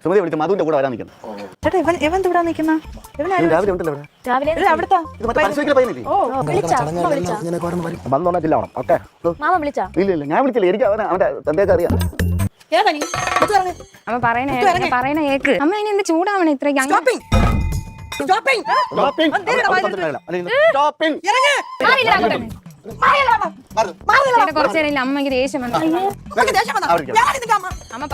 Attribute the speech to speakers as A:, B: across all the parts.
A: സുമതി വിളിച്ച് മധുവിന്റെ കൂടെ വരാൻ നിൽക്കുന്നു.
B: ചേട്ടാ ഇവൻ ഇവിടെ നിൽക്കുന്ന
A: രാവിലെ ഉണ്ടല്ലോ ഇവിടെ.
B: അവിടുത്തെ
A: ഇത് മറ്റേ പരിശോധിക്കൽ പയ്യനില്ലേ? വന്നോണ്ടാ ജില്ലാവണം. ഓക്കെ. ഇല്ല ഞാൻ വിളിച്ചില്ല. എനിക്ക് അവന്റെ തന്തേക്ക് അറിയാം.
C: അമ്മ പറയണ കേക്ക്. അമ്മ ഇനി എന്ത് ചൂടാവണേ ഇത്രയ്ക്ക്? കുറച്ചു നേരം അമ്മക്ക് ദേഷ്യം വന്നു. അമ്മ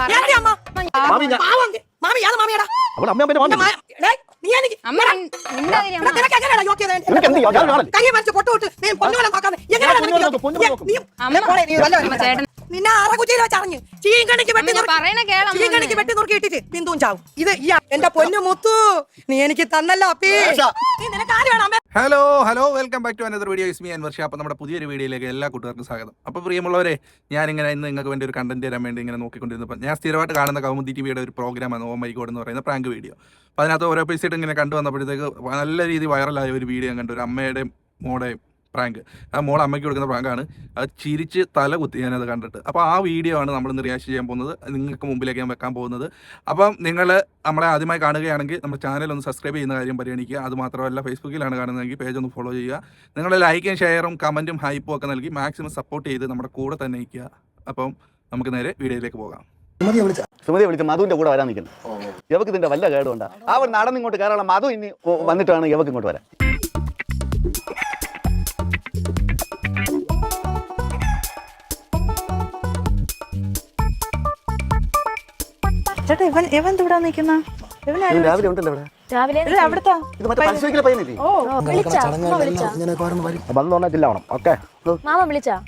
B: നിന്നെ അറകുചിയിൽ വെച്ചറിഞ്ഞ് ചീങ്കണിക്ക് വെട്ടി നുറുക്കിയിട്ടിട്ട് ബിന്ദുവും ചാവും. ഇത് എന്റെ പൊന്നു മുത്തു നീ എനിക്ക് തന്നല്ലോ.
D: Hello welcome back to another video. Is me Anwar Shah. അപ്പോൾ നമ്മുടെ പുതിയൊരു വീഡിയോയിലേക്ക് എല്ലാ കൂട്ടുകാർക്കും സ്വാഗതം. അപ്പോൾ പ്രിയമുള്ളവരെ, ഞാനിങ്ങനെ ഇന്ന് നിങ്ങൾക്ക് വേണ്ടി ഒരു കണ്ടന്റ് തരാൻ വേണ്ടി ഇങ്ങനെ നോക്കിക്കൊണ്ടിരുന്നപ്പോൾ ഞാൻ സ്ഥിരമായിട്ട് കാണുന്ന കൗമുദി ടിവിയുടെ ഒരു പ്രോഗ്രാമാണ് ഓ മൈ ഗോഡ് എന്ന് പറയുന്ന പ്രാങ്ക് വീഡിയോ. അപ്പോൾ അതിനകത്ത് ഓരോ എപ്പിസോഡ് ഇങ്ങനെ കണ്ടു വന്നപ്പോഴത്തേക്ക് നല്ല രീതിയിൽ വൈറലായ ഒരു വീഡിയോ ഞാൻ കണ്ടു. ഒരു അമ്മയുടെയും മോടെയും പ്രാങ്ക്. ആ മോൾ അമ്മയ്ക്ക് കൊടുക്കുന്ന പ്രാങ്കാണ്. അത് ചിരിച്ച് തല കുത്തി ഞാനത് കണ്ടിട്ട്. അപ്പോൾ ആ വീഡിയോ ആണ് നമ്മളിന്ന് റിയാക്ട് ചെയ്യാൻ പോകുന്നത്, നിങ്ങൾക്ക് മുമ്പിലേക്ക് ഞാൻ വെക്കാൻ പോകുന്നത്. അപ്പം നിങ്ങൾ നമ്മളെ ആദ്യമായി കാണുകയാണെങ്കിൽ നമ്മുടെ ചാനൽ ഒന്ന് സബ്സ്ക്രൈബ് ചെയ്യുന്ന കാര്യം പരിഗണിക്കുക. അത് മാത്രമല്ല, ഫേസ്ബുക്കിലാണ് കാണുന്നതെങ്കിൽ പേജ് ഒന്ന് ഫോളോ ചെയ്യുക. നിങ്ങളുടെ ലൈക്കും ഷെയറും കമൻറ്റും ഹൈപ്പും ഒക്കെ നൽകി മാക്സിമം സപ്പോർട്ട് ചെയ്ത് നമ്മുടെ കൂടെ തന്നെ ഇരിക്കുക. അപ്പം നമുക്ക് നേരെ വീഡിയോയിലേക്ക് പോകാം.
A: സുമതി വിളിച്ച് മധുവിന്റെ കൂടെ വരാൻ നിൽക്കുന്നു. യവക്ക് ഇതിന്റെ വല്ല കേടുകൊണ്ടാ. അവർ നടന്നിങ്ങോട്ട് കയറാനുള്ള മധു ഇനി വന്നിട്ടാണ് യവക്ക് ഇങ്ങോട്ട് വരാൻ.
B: ചേട്ടാ ഇവൻ ഇവിടെ നിൽക്കുന്ന
A: രാവിലെ ഉണ്ടല്ലോ ഇവിടെ.
B: അവിടുത്തെ
A: ഇത് മറ്റേ പരിശോധിക്കൽ പയ്യനില്ലേ? വന്നോണ്ടാ ജില്ലാവണം. ഓക്കെ.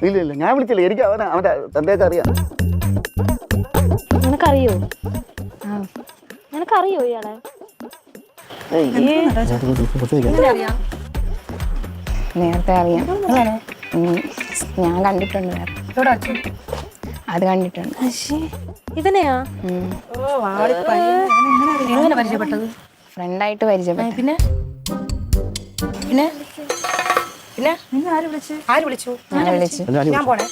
A: ഇല്ല ഞാൻ വിളിച്ചില്ല. എനിക്ക് അവന്റെ തന്തേക്ക് അറിയാം.
E: നിനക്കറിയോ ഇയാളെ?
C: നേരത്തെ അറിയാം. ഞാൻ കണ്ടിട്ടുണ്ട്. അത് കണ്ടിട്ടുണ്ട്.
E: ഇവനെയാ?
B: എങ്ങനെ പരിചയപ്പെട്ടത്?
C: ഫ്രണ്ടായിട്ട് പരിചയപ്പെട്ടു.
B: പിന്നെ പിന്നെ പിന്നെ നിന്നെ ആര് വിളിച്ചു? ഞാൻ പോണേ.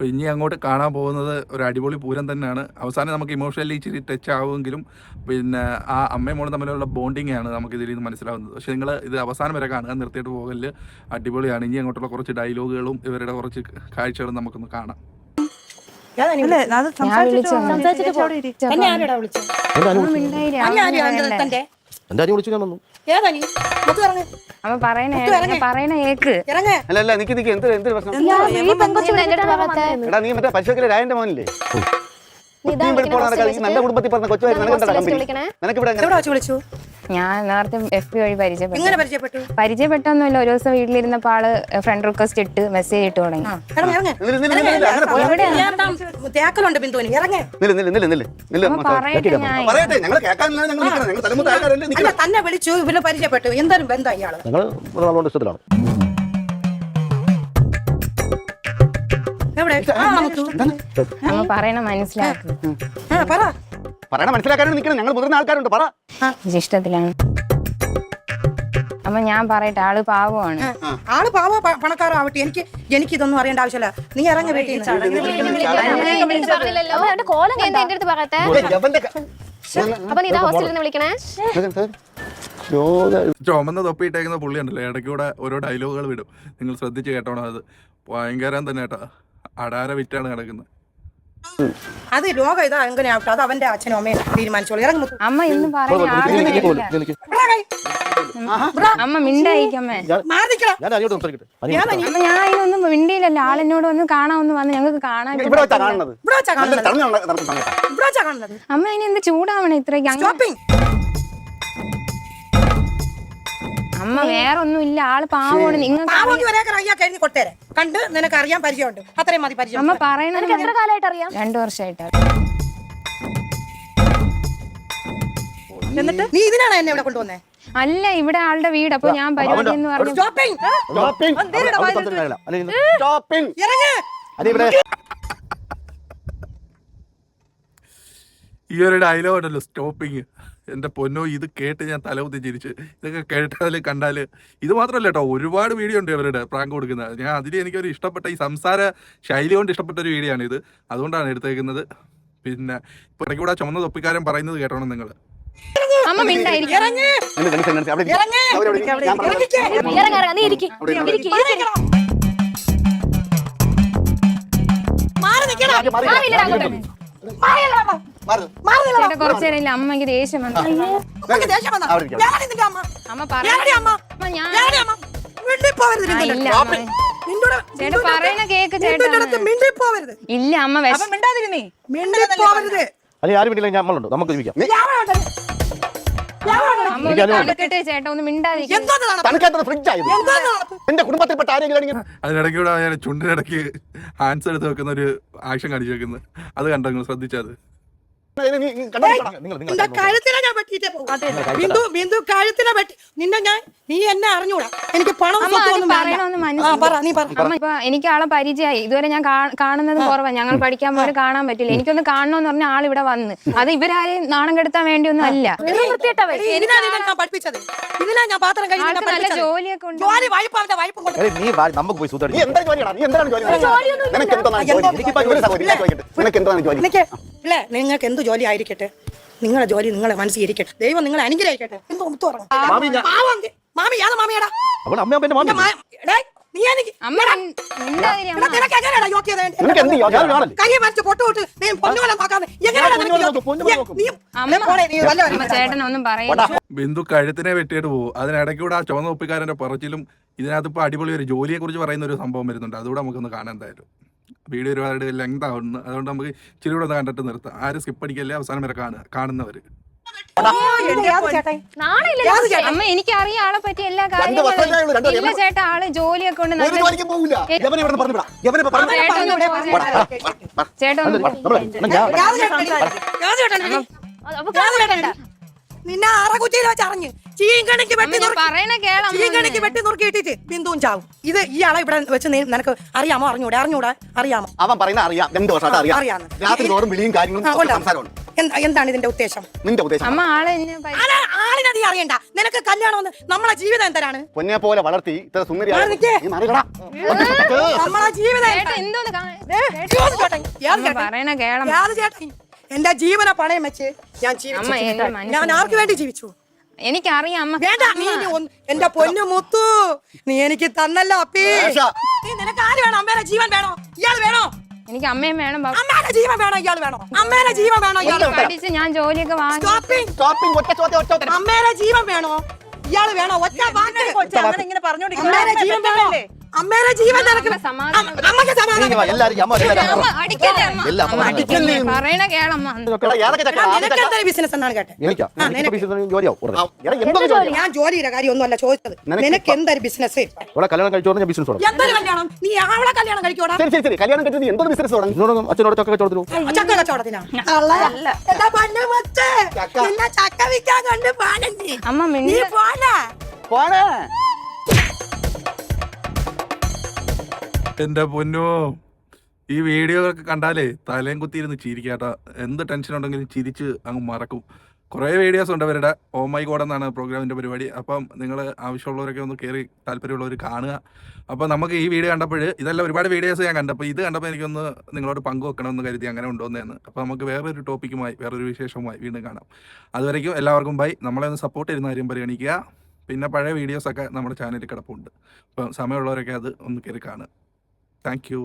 D: ഇനി അങ്ങോട്ട് കാണാൻ പോകുന്നത് ഒരു അടിപൊളി പൂരം തന്നെയാണ്. അവസാനം നമുക്ക് ഇമോഷണലി ഇച്ചിരി ടച്ച് ആവുമെങ്കിലും പിന്നെ ആ അമ്മയും മോളും തമ്മിലുള്ള ബോണ്ടിങ് ആണ് നമുക്ക് ഇതിൽ നിന്ന് മനസ്സിലാവുന്നത്. പക്ഷെ നിങ്ങൾ ഇത് അവസാനം വരെ കാണുക, നിർത്തിയിട്ട് പോകല് അടിപൊളിയാണ്. ഇനി അങ്ങോട്ടുള്ള കുറച്ച് ഡയലോഗുകളും ഇവരുടെ കുറച്ച് കാഴ്ചകളും നമുക്കൊന്ന് കാണാം.
C: അമ്മ പറയണ കേക്ക്.
A: അല്ല നിക്ക് എന്ത് പ്രശ്നം? എടാ നീ മറ്റേ പരിശോധിക്കൽ രായന്റെ മോനില്ലേ? നല്ല കുടുംബത്തിൽ പറഞ്ഞ കൊച്ചുമായിരുന്നു.
C: ഞാൻ നേരത്തെ FB വഴി പരിചയപ്പെട്ടൊന്നുമില്ല. ഒരു ദിവസം വീട്ടിലിരുന്നപ്പോൾ ആള് ഫ്രണ്ട് റിക്വസ്റ്റ് ഇട്ട് മെസ്സേജ് ഇട്ട് തുടങ്ങി.
B: തന്നെ വിളിച്ചു, ഇവരെ പരിചയപ്പെട്ടു. എന്തായാലും ബന്ധം ഇയാള്.
C: അമ്മ പറയണ മനസ്സിലാക്കും.
A: പറയണ മനസ്സിലാക്കാനും നിൽക്കണം. ഞങ്ങൾ മുതിർന്ന ആൾക്കാരുണ്ട്. പറ.
C: ഇഷ്ടത്തിലാണ്. അമ്മ ഞാൻ പറയട്ടെ, ആള് പാവമാണ്.
B: ആള് പാവ പണക്കാരാവട്ടെ, എനിക്കിതൊന്നും അറിയേണ്ട ആവശ്യമില്ല. നീ ഇറങ്ങി വീട്ടിൽ
D: ചുമന്ന് തൊപ്പിയിട്ടേക്കുന്ന പുള്ളി ഉണ്ടല്ലോ, ഇടയ്ക്കൂടെ ഓരോ ഡയലോഗുകൾ വിടും. നിങ്ങൾ ശ്രദ്ധിച്ച് കേട്ടോണം. അത് ഭയങ്കരം തന്നെ കേട്ടോ. അടാര വിറ്റാണ് കിടക്കുന്നത്.
B: അത് ലോകം ഇതാ എങ്ങനെയാവട്ടെ, അത് അവന്റെ അച്ഛനും അമ്മയും തീരുമാനിച്ചോളൂ. ഇറങ്ങി
C: അമ്മ ഇന്ന് അമ്മ മിണ്ടായിക്കമ്മേ. ഞാൻ അതിനൊന്നും മിണ്ടിയില്ലല്ലോ. ആളെന്നോട് ഒന്ന് കാണാമെന്ന് വന്ന് ഞങ്ങൾക്ക് കാണാൻ. അമ്മ ഇനി എന്ത് ചൂടാവണേ ഇത്രയ്ക്ക്? അമ്മ വേറെ ഒന്നും ഇല്ല. ആള് പാവോട്. നിങ്ങൾക്ക്
B: കണ്ട് നിനക്ക് അറിയാൻ പരിചയമുണ്ട്. അത്രയും മതി പരിചയം.
C: അമ്മ പറയണത്
E: എത്ര കാലമായിട്ട് അറിയാം?
C: 2 വർഷമായിട്ട്.
B: എന്നിട്ട് നീ ഇതിനാണ് എന്നെ ഇവിടെ കൊണ്ടുവന്നേ?
C: അല്ല, ഇവിടെ ആളുടെ വീട്. അപ്പൊ ഞാൻ പരിപാടി എന്ന് പറഞ്ഞു.
D: ഈ ഒരു ഡയലോഗ് ഉണ്ടല്ലോ, സ്റ്റോപ്പിങ്. എൻ്റെ പൊന്നോ, ഇത് കേട്ട് ഞാൻ തലകുത്തി ചിരിച്ച്. ഇതൊക്കെ കേട്ടാൽ കണ്ടാൽ ഇത് മാത്രമല്ല കേട്ടോ, ഒരുപാട് വീഡിയോ ഉണ്ട് ഇവരുടെ പ്രാങ്ക് കൊടുക്കുന്നത്. ഞാൻ അതിൽ എനിക്കൊരു ഇഷ്ടപ്പെട്ട ഈ സംസാര ശൈലി കൊണ്ട് ഇഷ്ടപ്പെട്ട ഒരു വീഡിയോ ആണ് ഇത്. അതുകൊണ്ടാണ് എടുത്തേക്കുന്നത്. പിന്നെ ഇടയ്ക്ക് കൂടെ ചുമന്ന തൊപ്പിക്കാരൻ പറയുന്നത് കേട്ടോണം നിങ്ങൾ.
C: അമ്മ മിണ്ടായിരിക്കും.
A: എന്റെ ടെൻഷൻ കാണിച്ച് അവിടെ ഇരിക്ക്. അവിടെ ഇരിക്ക്. ഞാൻ പറയാം.
E: ഇറങ്ങ നീ ഇരിക്ക്.
B: മാറി നിൽക്കണം.
E: മാറിയില്ലടാ അങ്ങോട്ട്.
A: മാറ്.
C: ചേട്ടാ കുറച്ചു നേരം ഇല്ല, അമ്മക്ക് ദേഷ്യം വന്നു.
B: അമ്മക്ക് ദേഷ്യം വന്നോ?
A: അവിടെ ഇരിക്ക്.
B: ഞാനാണ് നിന്റെ അമ്മ.
C: അമ്മ
B: ഞാനാണ് അമ്മ.
C: ഞാൻ
B: ഞാനാണ് അമ്മ. മിണ്ടിപ്പോവരുത്
C: ഇല്ല
B: നിന്റെ
C: അമ്മ.
B: നിന്നോട്
C: ചേട്ടാ പറയണ കേക്ക്
B: നിന്റെ
C: ചേട്ടാ.
B: അടുത്ത് മിണ്ടിപ്പോവരുത്.
C: ഇല്ല അമ്മ
B: മിണ്ടാതിരുന്നേ. മിണ്ടിപ്പോവരുത്.
A: അല്ലെങ്കിൽ ആരും വീട്ടിലേക്ക് നമ്മളുണ്ട്, നമുക്ക് ജീവിക്കാം.
C: അമ്മ ഒന്ന് തണുക്കട്ടെ ചേട്ടാ, ഒന്ന് മിണ്ടാതിരിക്കും.
B: എന്തോന്ന് നടപ്പ്?
A: തണുക്കാത്ത ഫ്രിഡ്ജ് ആയത്
B: എന്തോന്ന് നടപ്പ്?
A: എന്റെ കുടുംബത്തിൽപ്പെട്ട ആരെങ്കിലും ആണെങ്കിൽ
D: അതിനിടയ്ക്ക് കൂടെ ഞാൻ ചുണ്ടിനിടയ്ക്ക് ഹാൻഡ്സ് എടുത്ത് വെക്കുന്ന ഒരു ആക്ഷൻ കാണിച്ചു വെക്കുന്നത് അത് കണ്ടോ നിങ്ങൾ ശ്രദ്ധിച്ചത്?
B: നിന്റെ കഴുത്തിനെ ഞാൻ വെട്ടിയിട്ടേ പോകും. ബിന്ദു കഴുത്തിനെ വെട്ടി നിന്നെ ഞാൻ നീ എന്നെ അറിഞ്ഞൂടാ. എനിക്ക് പണം
C: അമ്മ അത് പറയണമെന്ന്
B: നീ പറ.
C: അമ്മ ഇപ്പൊ എനിക്ക് ആളെ പരിചയമായി. ഇതുവരെ ഞാൻ കാണുന്നത് കുറവാ. ഞങ്ങൾ പഠിക്കാൻ പോലും കാണാൻ പറ്റില്ല. എനിക്കൊന്ന് കാണണമെന്ന് പറഞ്ഞ ആൾ ഇവിടെ വന്ന്, അത് ഇവരാരെയും നാണം കെടുത്താൻ വേണ്ടിയൊന്നും അല്ല.
B: ഇതിനാ നിന്നെ ഞാൻ പഠിപ്പിച്ചത്. ഇതിനാ ഞാൻ പാത്രം
C: ആൾക്ക് നല്ല
B: കഴിക്കുന്നത്.
C: ജോലിയൊക്കെ ഉണ്ട്.
B: ജോലി വൈപ്പാവന്റെ വൈപ്പും കൊണ്ട്
A: നീ നമുക്ക് പോയി സുഖം. നീ എന്താ ജോലിയാടാ? നീ എന്താണ് ജോലി? നിനക്ക് എന്താണ് ജോലി? എനിക്കിപ്പോ ജോലി സൗകര്യം ചോദിക്കട്ടെ. നിനക്ക് എന്താണ് ജോലി?
B: അല്ലേ നിങ്ങൾക്ക് എന്ത് ജോലി ആയിരിക്കട്ടെ, നിങ്ങളെ ജോലി നിങ്ങളെ മനസ്സിൽ ഇരിക്കട്ടെ. ദൈവം നിങ്ങളെ അനുഗ്രഹിക്കട്ടെ. എന്തോ മാമി യാത മാമിയാടാ
A: അവൾ അമ്മ പിന്നെ മാമി.
B: നീ എനിക്ക്
C: അമ്മ മിണ്ടാതിരി അമ്മ.
B: നിനക്ക് എങ്ങനെയാടാ യോഗ്യത?
A: നിനക്ക് എന്ത് യോഗ്യത? ഞാൻ ആളല്ലേ?
B: കൈ മരിച്ച് പൊട്ടുവിട്ട് നീ പൊന്നുപോലെ നോക്കാതെ എങ്ങനെയാടാ നിനക്ക് യോഗ്യത?
C: അമ്മ ചേട്ടനൊന്നും പറയില്ല.
D: ബിന്ദു കഴുത്തിനെ വെട്ടിയിട്ട് പോകും. അതിനിടയ്ക്ക് കൂടെ ആ ചുവന്ന തൊപ്പിക്കാരൻ്റെ പറച്ചിലും ഇതിനകത്ത് ഇപ്പോൾ അടിപൊളി ഒരു ജോലിയെ കുറിച്ച് പറയുന്ന ഒരു സംഭവം വരുന്നുണ്ട്. അതുകൂടെ നമുക്കൊന്ന് കാണാൻ എന്തായാലും. വീഡിയോ ഒരുപാട് ലെങ്ത് ആവുന്നു, അതുകൊണ്ട് നമുക്ക് ഇച്ചിരി കൂടെ ഒന്ന് കണ്ടിട്ട് നിർത്താം. ആരും സ്കിപ്പ് അടിക്കല്ലേ, അവസാനം വരെ കാണുന്നവര്.
C: അമ്മ എനിക്കറിയാം ആളെ പറ്റി എല്ലാ കാര്യങ്ങളും. ഇല്ല ചേട്ടാ, ആള് ജോലിയൊക്കെ ഉണ്ട്.
A: ഒരു ജോലിക്കും പോകില്ല. യവനെ ഇവിടെ പറഞ്ഞു വിടാം. യവനെ ഇപ്പൊ പറഞ്ഞു വിടാം.
C: ചേട്ടാ ഒന്ന്
B: നിന്നെ അറകുറ്റിയിൽ വെച്ച് അറിഞ്ഞ് ചീങ്കണിക്ക് വെട്ടി നുറുക്കിയിട്ടിട്ട് ബിന്ദുവും ചാവും. ഇത് ഈ ആളെ ഇവിടെ വെച്ച് നിനക്ക് അറിയാമോ? അറിഞ്ഞൂടാ? അറിയാമോ?
A: അവൻ പറയുന്ന അറിയാം. 2 വർഷമായിട്ട് അറിയാം. രാത്രി തോറും വിളിയും കാര്യങ്ങളും സംസാരമുണ്ട്.
B: എന്താണ് ഇതിന്റെ ഉദ്ദേശം?
A: നിന്റെ ഉദ്ദേശം
C: അമ്മ ആളെ
B: ആളിനെ നീ അറിയണ്ട. നിനക്ക് കല്യാണം നമ്മളെ ജീവിതം എന്തരാണ്?
A: പൊന്നെ പോലെ വളർത്തി ഇത്ര സുന്ദരി
B: നമ്മളെ ജീവിതം
C: പറയണ കേളം.
B: ചേട്ടൻ എന്റെ ജീവനെ പണയം വെച്ച് ഞാൻ ജീവിച്ചു. ഞാൻ ആർക്ക് വേണ്ടി ജീവിച്ചു?
C: എനിക്കറിയാം അമ്മ.
B: വേണ്ട, നീ എന്റെ പൊന്നു മുത്തു, നീ എനിക്ക് തന്നല്ലോ അപ്പി. നിനക്ക് ആര് വേണം? അമ്മേടെ ജീവൻ വേണോ? ഇയാൾ വേണോ?
C: എനിക്ക് അമ്മയും വേണം,
B: അമ്മേടെ ജീവൻ വേണോ? ഇയാൾ വേണോ? അമ്മേടെ ജീവൻ വേണോ?
C: പഠിച്ച് ഞാൻ ജോലിയൊക്കെ വാങ്ങി.
B: അമ്മേടെ ജീവൻ വേണോ? ഇയാള് വേണോ? ഒറ്റ വാക്ക് ഇങ്ങനെ പറഞ്ഞോണ്ടിരിക്കും. അമ്മേടെ ജീവൻ വേണോ? അമ്മേടെ ജീവൻ നിനക്ക് അമ്മക്ക് സമാധാനം.
C: പറയണ കേളമ്മ.
B: നിനക്ക് എന്തൊരു ബിസിനസ് എന്നാണ് കേട്ടെ? ഞാൻ ജോലിയുടെ കാര്യം ഒന്നും അല്ല ചോദിച്ചത്. നിനക്ക് എന്തൊരു ബിസിനസ്?
A: കല്യാണം കഴിച്ചോ? ഞാൻ ബിസിനസ് തുടങ്ങി.
B: എന്തൊരു കല്യാണം? നീ അവളെ കല്യാണം കഴിക്കോടാ?
A: ശരി കല്യാണം കഴിച്ചത് എന്തൊരു ബിസിനസ് തുടങ്ങി? അച്ഛനോട് ചക്ക കച്ചവടത്തിനോ?
B: ചക്ക കച്ചവടത്തിനാ? ചക്ക വിൽക്കാൻ കണ്ട് പാടല്ലേ
C: അമ്മ?
B: നീ പോണേ.
D: എൻ്റെ പൊന്നോ, ഈ വീഡിയോ ഒക്കെ കണ്ടാലേ തലയും കുത്തിയിരുന്ന് ചിരിക്കാട്ടോ. എന്ത് ടെൻഷൻ ഉണ്ടെങ്കിലും ചിരിച്ച് അങ്ങ് മറക്കും. കുറേ വീഡിയോസ് ഉണ്ട് അവരുടെ. ഓ മൈ ഗോഡ് എന്നാണ് പ്രോഗ്രാമിൻ്റെ പരിപാടി. അപ്പം നിങ്ങൾ ആവശ്യമുള്ളവരൊക്കെ ഒന്ന് കയറി താല്പര്യമുള്ളവർ കാണുക. അപ്പോൾ നമുക്ക് ഈ വീഡിയോ കണ്ടപ്പോൾ ഇതെല്ലാം ഒരുപാട് വീഡിയോസ് ഞാൻ കണ്ടപ്പോൾ ഇത് കണ്ടപ്പോൾ എനിക്കൊന്ന് നിങ്ങളോട് പങ്കുവെക്കണമെന്ന് കരുതി അങ്ങനെ ഉണ്ടോയെന്ന്. അപ്പോൾ നമുക്ക് വേറൊരു ടോപ്പിക്കുമായി വേറൊരു വിശേഷവുമായി വീണ്ടും കാണാം. അതുവരേക്കും എല്ലാവർക്കും ബൈ. നമ്മളെ ഒന്ന് സപ്പോർട്ട് ചെയ്യുന്ന കാര്യം പരിഗണിക്കുക. പിന്നെ പഴയ വീഡിയോസൊക്കെ നമ്മുടെ ചാനലിൽ കിടപ്പുണ്ട്. അപ്പം സമയമുള്ളവരൊക്കെ അത് ഒന്ന് കയറി കാണുക. Thank you.